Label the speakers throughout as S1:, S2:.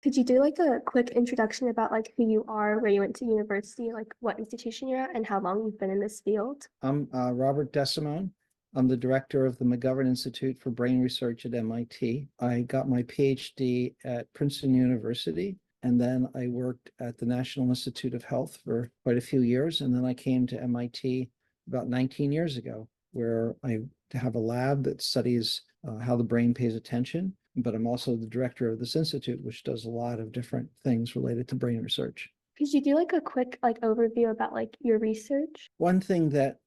S1: Could you do like a quick introduction about like who you are, where you went to university, like what institution you're at, and how long you've been in this field?
S2: I'm Robert Desimone. I'm the director of the McGovern Institute for Brain Research at MIT. I got my PhD at Princeton University, and then I worked at the National Institute of Health for quite a few years. And then I came to MIT about 19 years ago, where I have a lab that studies how the brain pays attention. But I'm also the director of this institute, which does a lot of different things related to brain research.
S1: Could you do like a quick like overview about like your research?
S2: One thing that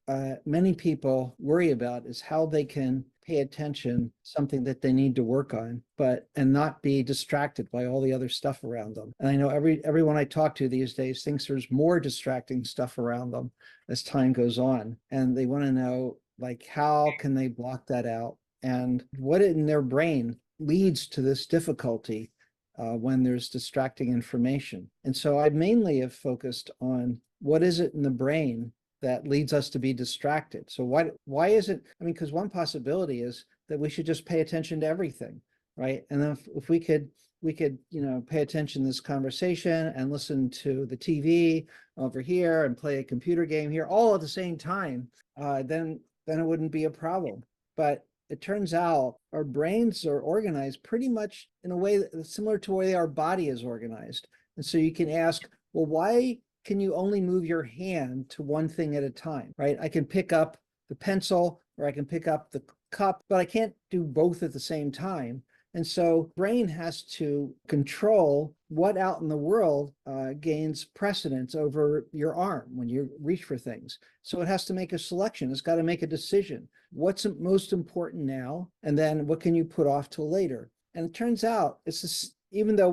S2: many people worry about is how they can pay attention, something that they need to work on, and not be distracted by all the other stuff around them. And I know everyone I talk to these days thinks there's more distracting stuff around them as time goes on. And they want to know, like, how can they block that out? And what in their brain leads to this difficulty when there's distracting information. And so I mainly have focused on what is it in the brain that leads us to be distracted. So why is it? I mean, because one possibility is that we should just pay attention to everything, right? And then if we could pay attention to this conversation and listen to the TV over here and play a computer game here all at the same time, then it wouldn't be a problem. But it turns out our brains are organized pretty much in a way that's similar to the way our body is organized. And so you can ask, well, why can you only move your hand to one thing at a time, right? I can pick up the pencil or I can pick up the cup, but I can't do both at the same time. And so brain has to control what out in the world gains precedence over your arm when you reach for things. So it has to make a selection. It's got to make a decision. What's most important now? And then what can you put off till later? And it turns out it's this, even though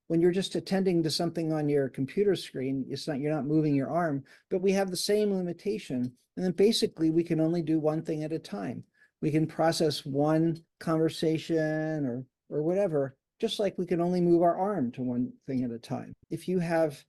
S2: when you're just attending to something on your computer screen, you're not moving your arm, but we have the same limitation. And then basically we can only do one thing at a time. We can process one conversation or whatever, just like we can only move our arm to one thing at a time. If you have,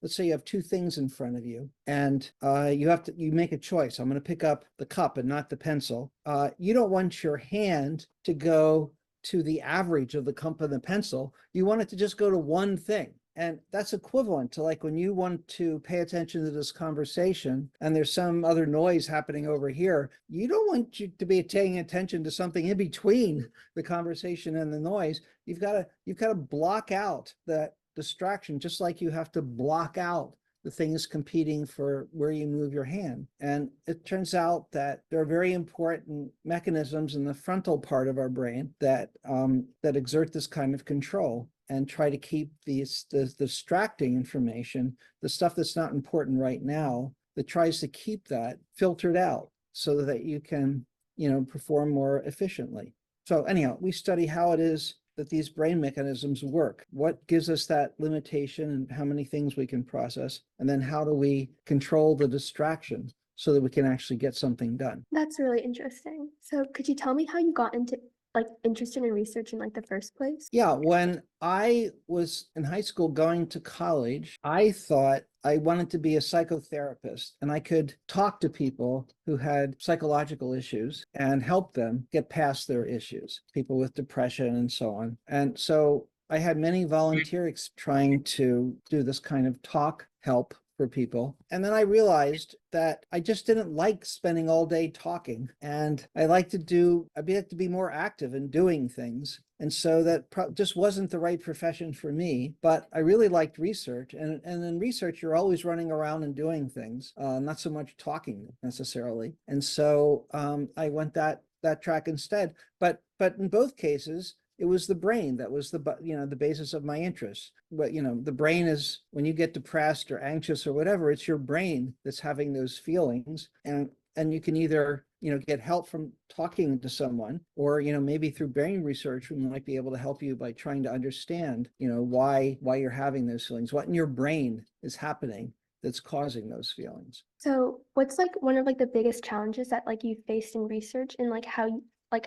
S2: let's say you have two things in front of you and you make a choice. I'm going to pick up the cup and not the pencil. You don't want your hand to go to the average of the cup and the pencil. You want it to just go to one thing. And that's equivalent to like when you want to pay attention to this conversation and there's some other noise happening over here, you don't want you to be paying attention to something in between the conversation and the noise. You've got to block out that distraction, just like you have to block out the things competing for where you move your hand. And it turns out that there are very important mechanisms in the frontal part of our brain that exert this kind of control and try to keep the distracting information, the stuff that's not important right now, that tries to keep that filtered out so that you can, perform more efficiently. So anyhow, we study how it is that these brain mechanisms work, what gives us that limitation and how many things we can process, and then how do we control the distraction so that we can actually get something done.
S1: That's really interesting. So could you tell me how you got into interested in research in like the first place?
S2: Yeah, when I was in high school going to college, I thought I wanted to be a psychotherapist and I could talk to people who had psychological issues and help them get past their issues, people with depression and so on. And so I had many volunteers trying to do this kind of talk help for people. And then I realized that I just didn't like spending all day talking. And I'd like to be more active in doing things. And so that just wasn't the right profession for me. But I really liked research. And in research, you're always running around and doing things, not so much talking necessarily. And so I went that track instead. But in both cases, it was the brain that was the basis of my interest. But the brain is, when you get depressed or anxious or whatever, it's your brain that's having those feelings, and you can either get help from talking to someone, or maybe through brain research we might be able to help you by trying to understand why you're having those feelings, what in your brain is happening that's causing those feelings.
S1: So what's like one of like the biggest challenges that like you faced in research, and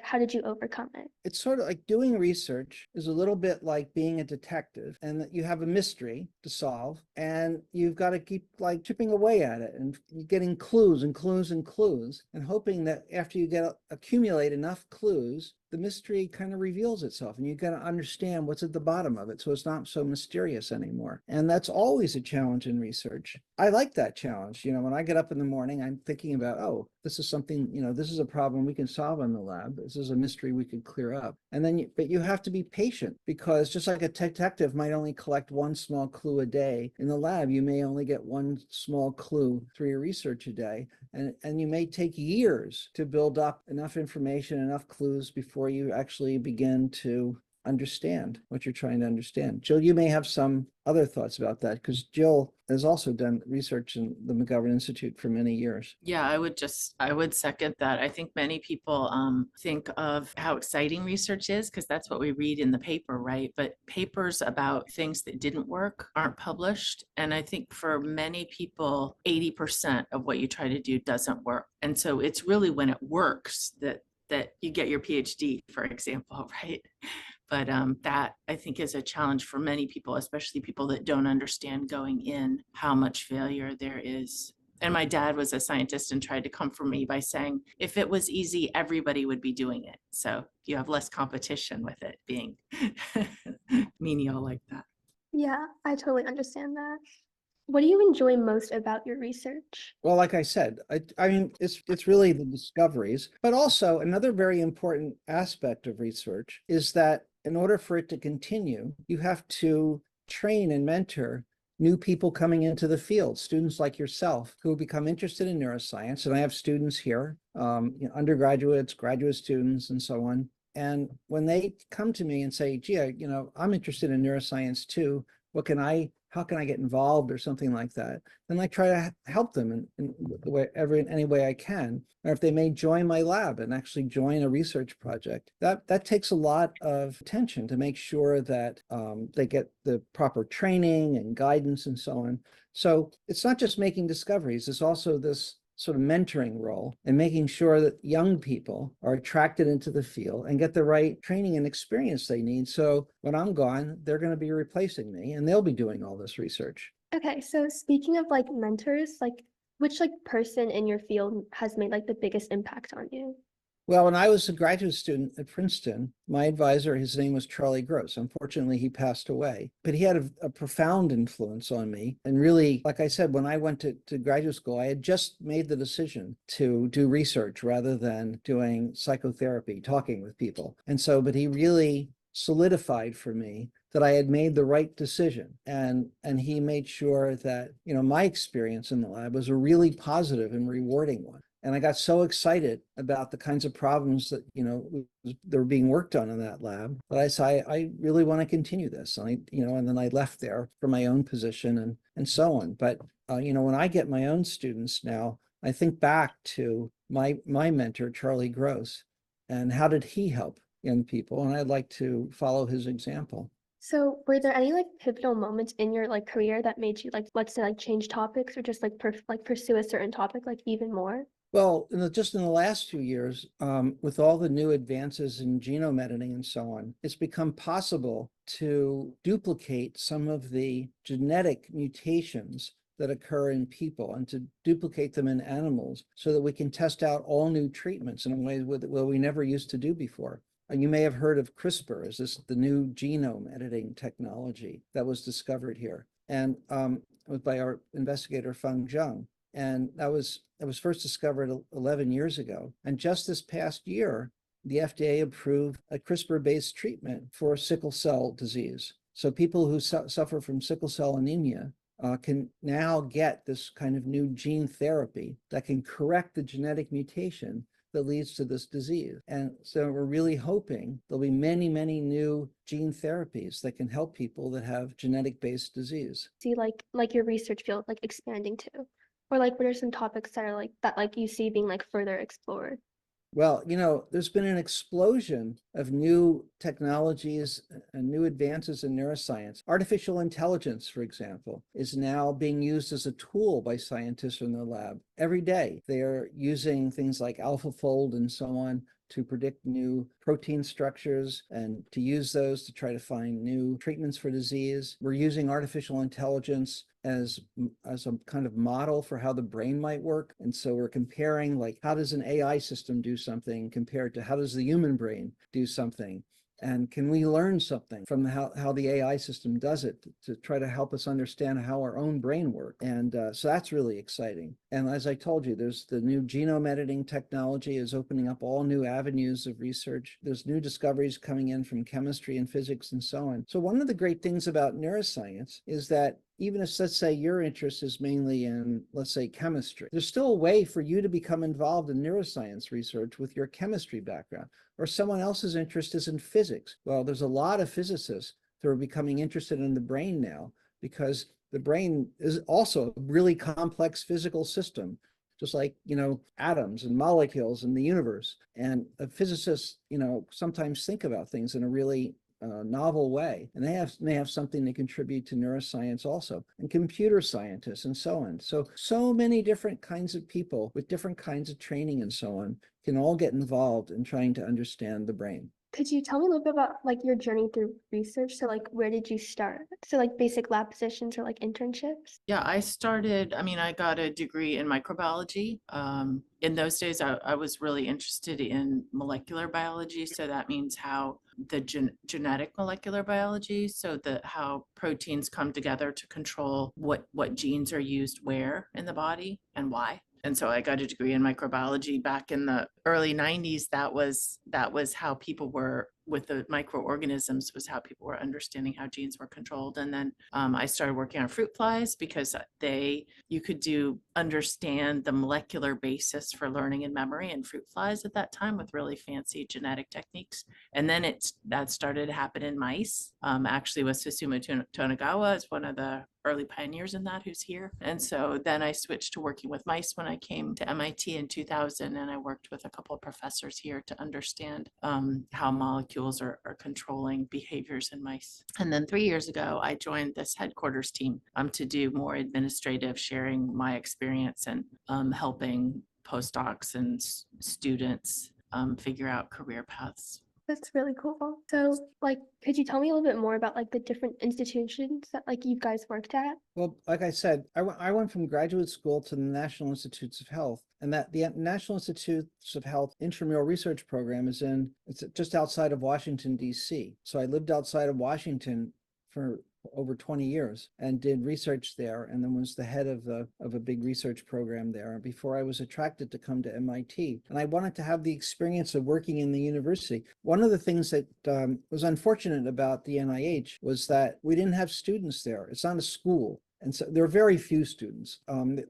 S1: how did you overcome it?
S2: It's sort of like doing research is a little bit like being a detective, and that you have a mystery to solve and you've got to keep like chipping away at it and getting clues and clues and clues and hoping that after you accumulate enough clues the mystery kind of reveals itself, and you got to understand what's at the bottom of it, so it's not so mysterious anymore. And that's always a challenge in research. I like that challenge. When I get up in the morning, I'm thinking about, oh, this is something, this is a problem we can solve in the lab. This is a mystery we could clear up. And then, but you have to be patient, because just like a detective might only collect one small clue a day, in the lab, you may only get one small clue through your research a day. And you may take years to build up enough information, enough clues before you actually begin to understand what you're trying to understand. Jill, you may have some other thoughts about that, because Jill has also done research in the McGovern Institute for many years.
S3: Yeah, I would second that. I think many people think of how exciting research is because that's what we read in the paper, right? But papers about things that didn't work aren't published. And I think for many people, 80% of what you try to do doesn't work. And so it's really when it works that you get your PhD, for example, right? But that I think is a challenge for many people, especially people that don't understand going in how much failure there is. And my dad was a scientist and tried to comfort me by saying, if it was easy, everybody would be doing it. So you have less competition with it being menial like that.
S1: Yeah, I totally understand that. What do you enjoy most about your research?
S2: Well, like I said, I mean, it's really the discoveries, but also another very important aspect of research is that in order for it to continue, you have to train and mentor new people coming into the field, students like yourself who become interested in neuroscience. And I have students here, undergraduates, graduate students, and so on. And when they come to me and say, gee, I'm interested in neuroscience too, how can I get involved or something like that? Then I try to help them in any way I can. Or if they may join my lab and actually join a research project, that takes a lot of attention to make sure that they get the proper training and guidance and so on. So it's not just making discoveries, it's also this sort of mentoring role and making sure that young people are attracted into the field and get the right training and experience they need. So when I'm gone, they're going to be replacing me and they'll be doing all this research.
S1: Okay, so speaking of like mentors, like which like person in your field has made like the biggest impact on you?
S2: Well, when I was a graduate student at Princeton, my advisor, his name was Charlie Gross. Unfortunately, he passed away, but he had a profound influence on me. And really, like I said, when I went to graduate school, I had just made the decision to do research rather than doing psychotherapy, talking with people. And so, but he really solidified for me that I had made the right decision. And he made sure that, my experience in the lab was a really positive and rewarding one. And I got so excited about the kinds of problems that, that were being worked on in that lab that I said, I really want to continue this. And and then I left there for my own position and so on. But, when I get my own students now, I think back to my mentor, Charlie Gross, and how did he help young people? And I'd like to follow his example.
S1: So were there any like pivotal moments in your like career that made you like, let's say like change topics or just like pursue a certain topic like even more?
S2: Well, just in the last 2 years, with all the new advances in genome editing and so on, it's become possible to duplicate some of the genetic mutations that occur in people and to duplicate them in animals so that we can test out all new treatments in ways where we never used to do before. You may have heard of CRISPR, as the new genome editing technology that was discovered here. And it was by our investigator, Feng Zheng. And it was first discovered 11 years ago. And just this past year, the FDA approved a CRISPR-based treatment for sickle cell disease. So people who suffer from sickle cell anemia can now get this kind of new gene therapy that can correct the genetic mutation that leads to this disease. And so we're really hoping there'll be many, many new gene therapies that can help people that have genetic-based disease.
S1: See like your research field like expanding to? Or like what are some topics that are like that like you see being like further explored?
S2: Well, there's been an explosion of new technologies and new advances in neuroscience. Artificial intelligence, for example, is now being used as a tool by scientists in their lab. Every day, they are using things like AlphaFold and so on to predict new protein structures and to use those to try to find new treatments for disease. We're using artificial intelligence as a kind of model for how the brain might work. And so we're comparing, like, how does an AI system do something compared to how does the human brain do something? And can we learn something from how the AI system does it to try to help us understand how our own brain works? And so that's really exciting. And as I told you, there's the new genome editing technology is opening up all new avenues of research. There's new discoveries coming in from chemistry and physics and so on. So one of the great things about neuroscience is that even if, let's say, your interest is mainly in, let's say, chemistry, there's still a way for you to become involved in neuroscience research with your chemistry background, or someone else's interest is in physics. Well, there's a lot of physicists that are becoming interested in the brain now, because the brain is also a really complex physical system, just like, atoms and molecules in the universe. And physicists, sometimes think about things in a really novel way, and they have something to contribute to neuroscience also, and computer scientists and so on. So many different kinds of people with different kinds of training and so on can all get involved in trying to understand the brain.
S1: Could you tell me a little bit about like your journey through research? So like where did you start? So like basic lab positions or like internships?
S3: Yeah, I got a degree in microbiology. In those days, I was really interested in molecular biology. So that means how the genetic molecular biology, so how proteins come together to control what genes are used where in the body and why. And so I got a degree in microbiology back in the early 90s. That was how people were with the microorganisms, was how people were understanding how genes were controlled. And then I started working on fruit flies because you could understand the molecular basis for learning and memory in fruit flies at that time with really fancy genetic techniques. And then that started to happen in mice. Actually, with Susumu Tonegawa is one of the early pioneers in that, who's here. And so then I switched to working with mice when I came to MIT in 2000, and I worked with a couple of professors here to understand how molecules are controlling behaviors in mice. And then 3 years ago, I joined this headquarters team to do more administrative, sharing my experience and helping postdocs and students figure out career paths.
S1: That's really cool. So like, could you tell me a little bit more about like the different institutions that like you guys worked at?
S2: Well, like I said, I went from graduate school to the National Institutes of Health, and that the National Institutes of Health intramural research program it's just outside of Washington, D.C. So I lived outside of Washington for over 20 years and did research there, and then was the head of a big research program there before I was attracted to come to MIT. And I wanted to have the experience of working in the university. One of the things that was unfortunate about the NIH was that we didn't have students there. It's not a school. And so there are very few students.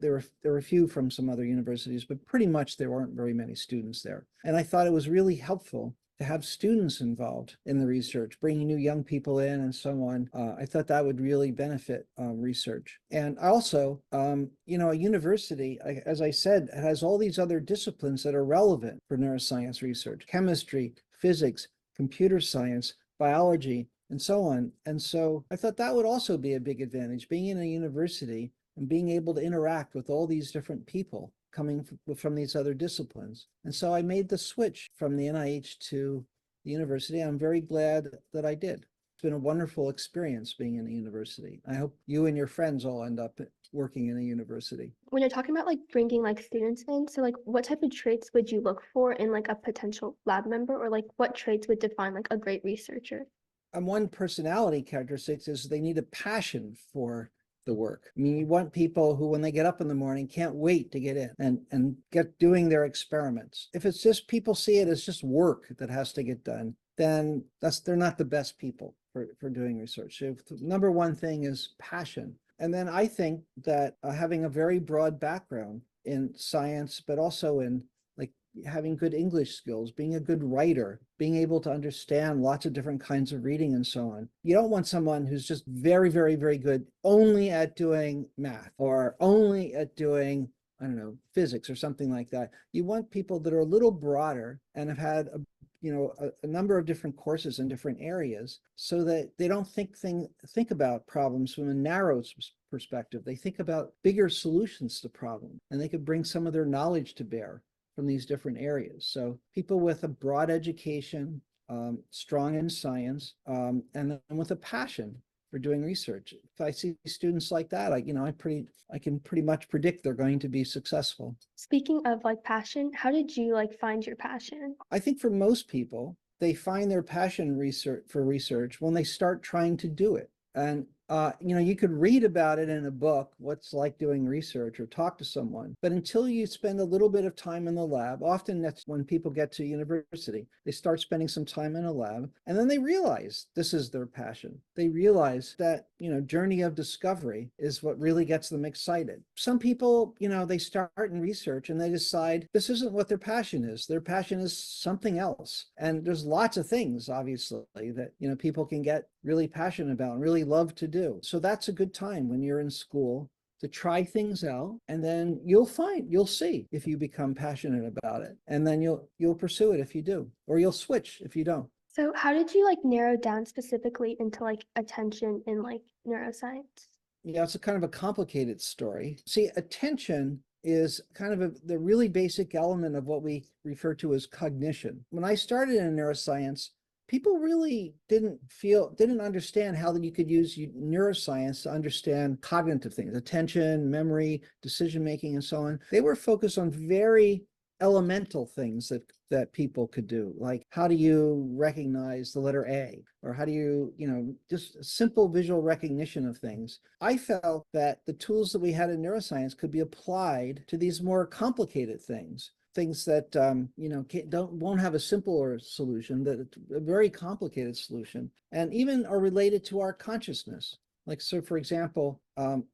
S2: There were a few from some other universities, but pretty much there weren't very many students there. And I thought it was really helpful to have students involved in the research, bringing new young people in and so on. I thought that would really benefit research. And also, a university, as I said, has all these other disciplines that are relevant for neuroscience research: chemistry, physics, computer science, biology, and so on. And so I thought that would also be a big advantage, being in a university and being able to interact with all these different people coming from these other disciplines. And so I made the switch from the NIH to the university. I'm very glad that I did. It's been a wonderful experience being in a university. I hope you and your friends all end up working in a university.
S1: When you're talking about like bringing like students in, so like what type of traits would you look for in like a potential lab member, or like what traits would define like a great researcher?
S2: And one personality characteristic is they need a passion for the work. I mean, you want people who, when they get up in the morning, can't wait to get in and get doing their experiments. If it's just people see it as just work that has to get done, then they're not the best people for doing research. So the number one thing is passion. And then I think that having a very broad background in science, but also in having good English skills, being a good writer, being able to understand lots of different kinds of reading and so on. You don't want someone who's just very, very, very good only at doing math or only at doing, I don't know, physics or something like that. You want people that are a little broader and have had a number of different courses in different areas, so that they don't think about problems from a narrow perspective. They think about bigger solutions to problems, and they could bring some of their knowledge to bear from these different areas. So people with a broad education, strong in science, and then with a passion for doing research. If I see students like that, I can pretty much predict they're going to be successful.
S1: Speaking of like passion, how did you like find your passion?
S2: I think for most people, they find their passion for research when they start trying to do it. And you could read about it in a book, what's like doing research, or talk to someone. But until you spend a little bit of time in the lab, often that's when people get to university, they start spending some time in a lab, and then they realize this is their passion. They realize that, journey of discovery is what really gets them excited. Some people, they start in research and they decide this isn't what their passion is. Their passion is something else. And there's lots of things, obviously, that, people can get really passionate about and really love to do. So that's a good time when you're in school to try things out, and then you'll see if you become passionate about it, and then you'll pursue it if you do, or you'll switch if you don't.
S1: So how did you like narrow down specifically into like attention in like neuroscience?
S2: Yeah, it's a kind of a complicated story. See, attention is kind of the really basic element of what we refer to as cognition. When I started in neuroscience, people really didn't understand how that you could use neuroscience to understand cognitive things, attention, memory, decision-making, and so on. They were focused on very elemental things that people could do, like how do you recognize the letter A, or how do you, just simple visual recognition of things. I felt that the tools that we had in neuroscience could be applied to these more complicated things that won't have a simpler solution, that a very complicated solution, and even are related to our consciousness. Like, so for example,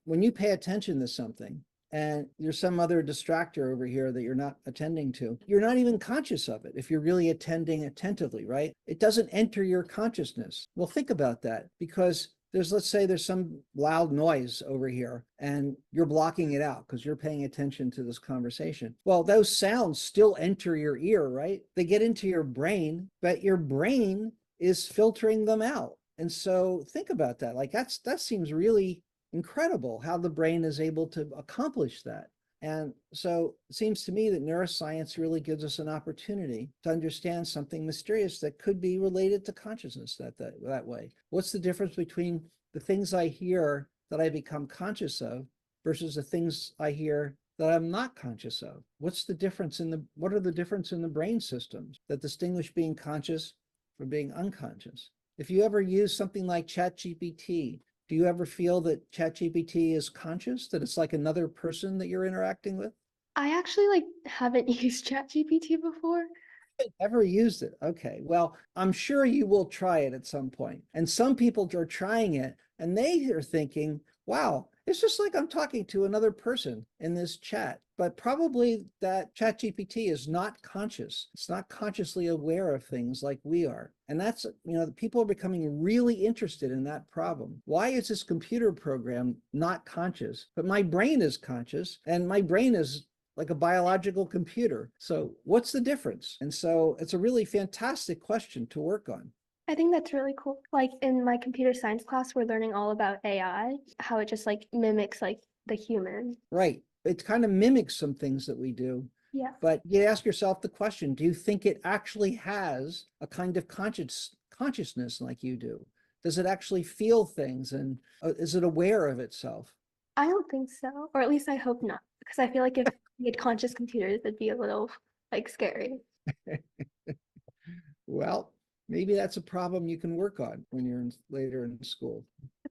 S2: when you pay attention to something and there's some other distractor over here that you're not attending to, you're not even conscious of it if you're really attending attentively, right? It doesn't enter your consciousness. Well, think about that, because let's say there's some loud noise over here and you're blocking it out because you're paying attention to this conversation. Well, those sounds still enter your ear, right? They get into your brain, but your brain is filtering them out. And so think about that. Like that seems really incredible how the brain is able to accomplish that. And so it seems to me that neuroscience really gives us an opportunity to understand something mysterious that could be related to consciousness that way. What's the difference between the things I hear that I become conscious of versus the things I hear that I'm not conscious of? What are the difference in the brain systems that distinguish being conscious from being unconscious? If you ever use something like ChatGPT, do you ever feel that ChatGPT is conscious, that it's like another person that you're interacting with?
S1: I actually like haven't used ChatGPT before.
S2: Ever used it? Okay, well, I'm sure you will try it at some point. And some people are trying it and they are thinking, wow, it's just like I'm talking to another person in this chat. But probably that ChatGPT is not conscious. It's not consciously aware of things like we are. And that's, people are becoming really interested in that problem. Why is this computer program not conscious? But my brain is conscious, and my brain is like a biological computer. So what's the difference? And so it's a really fantastic question to work on.
S1: I think that's really cool. Like in my computer science class, we're learning all about AI, how it just like mimics like the human.
S2: Right. It kind of mimics some things that we do.
S1: Yeah.
S2: But you ask yourself the question, do you think it actually has a kind of consciousness like you do? Does it actually feel things, and is it aware of itself?
S1: I don't think so, or at least I hope not, because I feel like if we had conscious computers, it'd be a little like scary.
S2: Well, maybe that's a problem you can work on when you're later in school.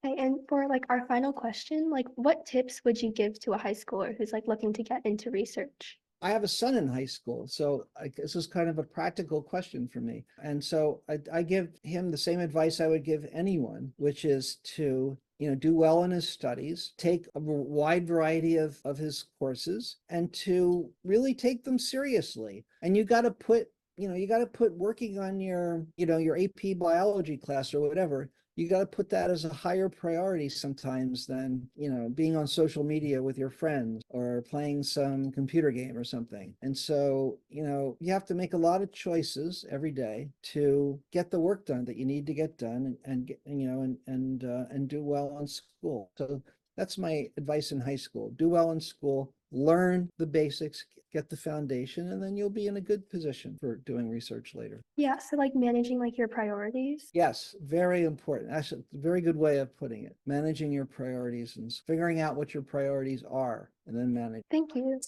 S1: Okay, and for like our final question, like what tips would you give to a high schooler who's like looking to get into research?
S2: I have a son in high school, so this is kind of a practical question for me. And so I give him the same advice I would give anyone, which is to, do well in his studies, take a wide variety of his courses, and to really take them seriously. And you got to put working on your AP biology class or whatever, you got to put that as a higher priority sometimes than, being on social media with your friends or playing some computer game or something. And so, you have to make a lot of choices every day to get the work done that you need to get done and do well in school. So That's my advice in high school. Do well in school, learn the basics, get the foundation, and then you'll be in a good position for doing research later.
S1: Yeah, so like managing like your priorities.
S2: Yes, very important. Actually, a very good way of putting it. Managing your priorities and figuring out what your priorities are and then manage.
S1: Thank you.